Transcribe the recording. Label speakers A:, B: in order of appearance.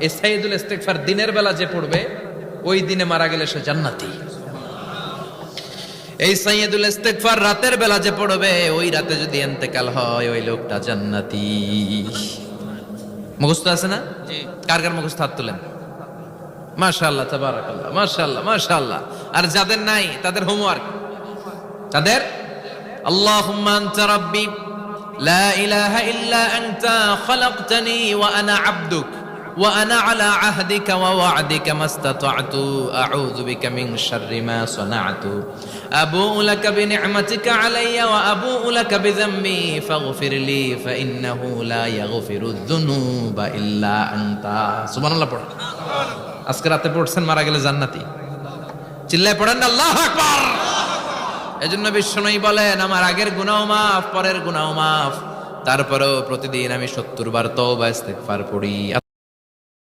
A: এই সাইয়্যিদুল ইস্তিগফার দিনের বেলা যে পড়বে ওই দিনে মারা গেলে সে জান্নাতি। এই সাইয়্যিদুল ইস্তিগফার রাতের বেলা যে পড়বে ওই রাতে যদি ইন্তেকাল হয় ওই লোকটা জান্নাতি। মুখস্থ আছে না? জি। কার কার মুখস্থ হাত তুলেন? মাশাআল্লাহ, তাবারাকাল্লাহ, মাশাআল্লাহ, মাশাআল্লাহ। আর যাদের নাই তাদের হোমওয়ার্ক, তাদের আল্লাহুম্মা আনতা রাব্বি লা ইলাহা ইল্লা আনতা খালাকতানি ওয়া আনা আবদুক ওয়া আনা আলা আহদিকা ওয়া ওয়া'দিকা মাস্তাতা'তু আউযু বিকা মিন শাররি মা সানা'তু আবু'ু লাকা বিনি'মাতিকা আলাইয়া ওয়া আবু'ু লাকা বিযামবি ফাগফিরলি ফাইন্নাহু লা ইয়াগফিরুয যুনুবা ইল্লা আনতা। সুবহানাল্লাহ পড়ুন। আজকে রাতে পড়ছেন, মারা গেলে জান্নাতি। চিল্লায় পড়েন না আল্লাহু আকবার। এজন্য বিশ্বনবী বলেন আমার আগের গুনাহ মাফ, পরের গুনাহ মাফ, তারপরেও প্রতিদিন আমি 70 বার তওবা ইস্তিগফার পড়ি।